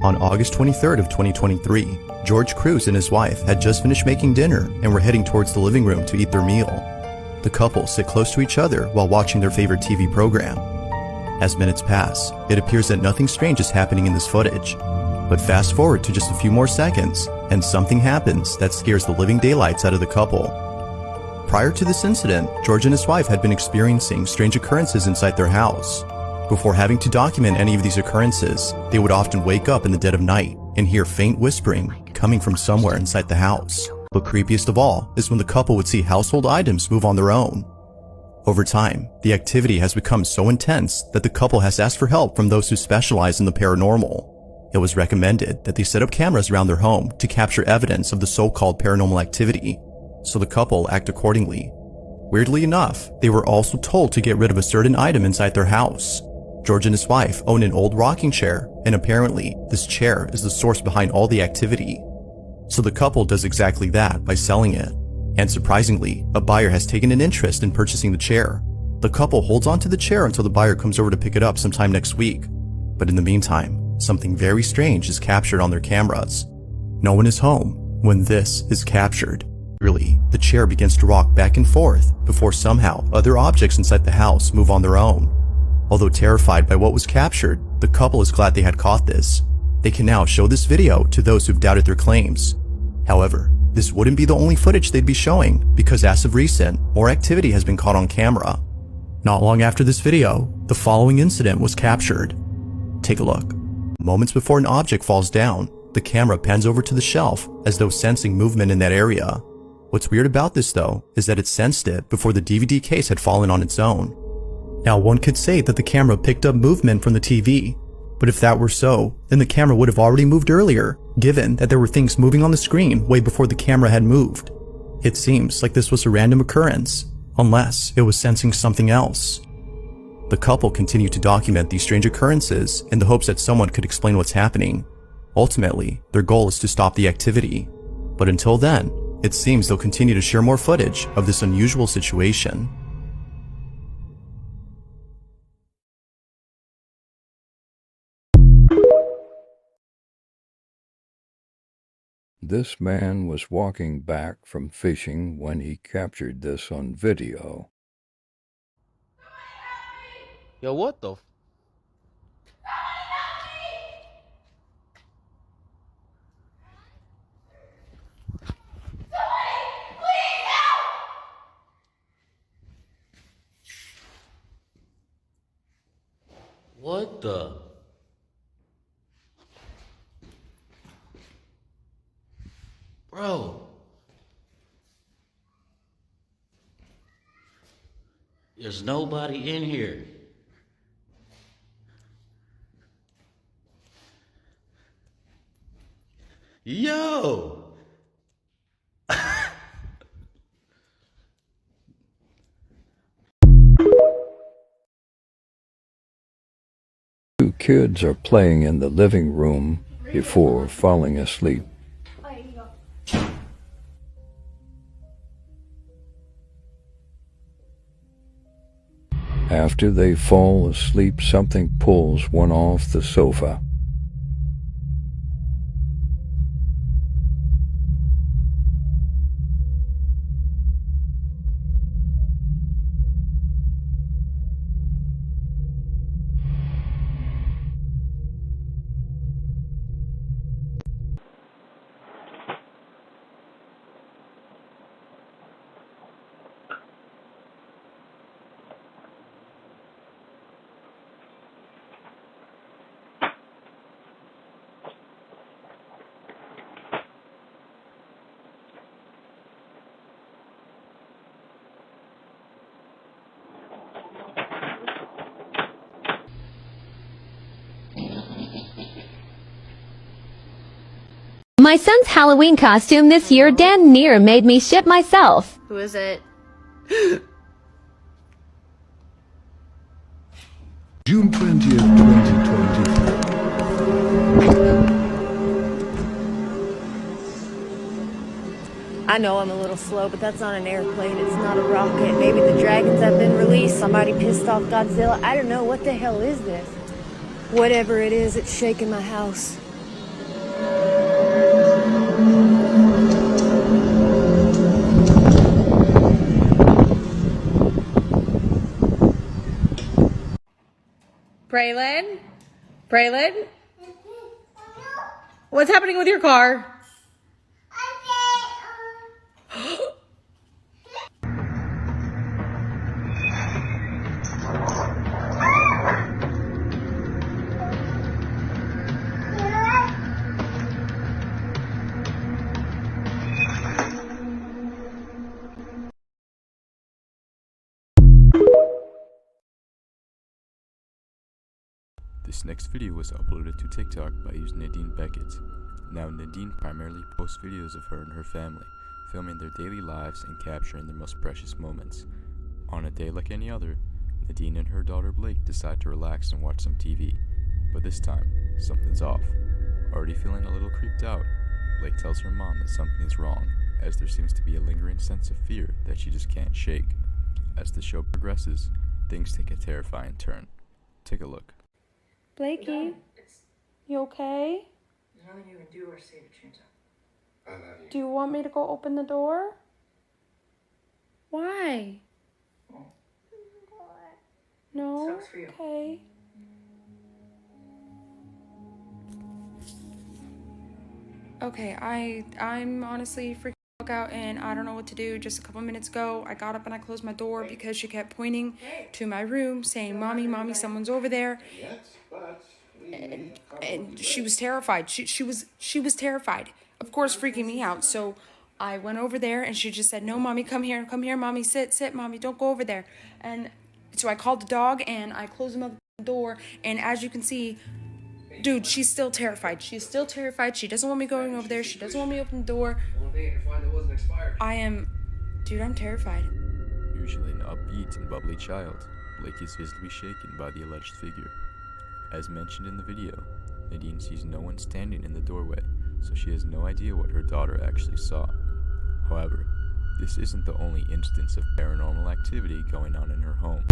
On August 23rd of 2023, George Cruz and his wife had just finished making dinner and were heading towards the living room to eat their meal. The couple sit close to each other while watching their favorite TV program. As minutes pass, it appears that nothing strange is happening in this footage. But fast forward to just a few more seconds, and something happens that scares the living daylights out of the couple. Prior to this incident, George and his wife had been experiencing strange occurrences inside their house. Before having to document any of these occurrences, they would often wake up in the dead of night and hear faint whispering coming from somewhere inside the house. But creepiest of all is when the couple would see household items move on their own. Over time, the activity has become so intense that the couple has asked for help from those who specialize in the paranormal. It was recommended that they set up cameras around their home to capture evidence of the so-called paranormal activity, so the couple act accordingly. Weirdly enough, they were also told to get rid of a certain item inside their house. George and his wife own an old rocking chair, and apparently, this chair is the source behind all the activity. So the couple does exactly that by selling it. And surprisingly, a buyer has taken an interest in purchasing the chair. The couple holds onto the chair until the buyer comes over to pick it up sometime next week. But in the meantime, something very strange is captured on their cameras. No one is home when this is captured. Really, the chair begins to rock back and forth before somehow other objects inside the house move on their own. Although terrified by what was captured, the couple is glad they had caught this. They can now show this video to those who've doubted their claims. However, this wouldn't be the only footage they'd be showing, because as of recent, more activity has been caught on camera. Not long after this video, the following incident was captured. Take a look. Moments before an object falls down, the camera pans over to the shelf as though sensing movement in that area. What's weird about this though, is that it sensed it before the DVD case had fallen on its own. Now one could say that the camera picked up movement from the TV, but if that were so, then the camera would have already moved earlier, given that there were things moving on the screen way before the camera had moved. It seems like this was a random occurrence, unless it was sensing something else. The couple continued to document these strange occurrences in the hopes that someone could explain what's happening. Ultimately, their goal is to stop the activity. But until then, it seems they'll continue to share more footage of this unusual situation. This man was walking back from fishing when he captured this on video. Yo, what the? What the? Bro. There's nobody in here. Yo. Two kids are playing in the living room before falling asleep. After they fall asleep, something pulls one off the sofa. My son's Halloween costume this year damn near made me shit myself. Who is it? June 20th, 2023. I know I'm a little slow, but that's not an airplane. It's not a rocket. Maybe the dragons have been released. Somebody pissed off Godzilla. I don't know. What the hell is this? Whatever it is, it's shaking my house. Braylon? Braylon? What's happening with your car? This next video was uploaded to TikTok by using Nadine Beckett. Now Nadine primarily posts videos of her and her family, filming their daily lives and capturing their most precious moments. On a day like any other, Nadine and her daughter Blake decide to relax and watch some TV. But this time, something's off. Already feeling a little creeped out, Blake tells her mom that something is wrong, as there seems to be a lingering sense of fear that she just can't shake. As the show progresses, things take a terrifying turn. Take a look. Blakey, you okay? There's nothing you can do or say to change that. I love you. Do you want me to go open the door? Why? No? Sucks for you. Okay. Okay, I'm honestly freaking out and I don't know what to do. Just a couple minutes ago, I got up and I closed my door because she kept pointing to my room saying, Mommy, Mommy, someone's over there. And she was terrified. She was terrified. Of course, freaking me out. So I went over there and she just said, no, Mommy, come here, Mommy, sit, Mommy, don't go over there. And so I called the dog and I closed the door. And as you can see, dude, she's still terrified. She's still terrified. She doesn't want me going over there. She doesn't want me to open the door. I'm terrified. Usually an upbeat and bubbly child, Blake is visibly shaken by the alleged figure. As mentioned in the video, Nadine sees no one standing in the doorway, so she has no idea what her daughter actually saw. However, this isn't the only instance of paranormal activity going on in her home.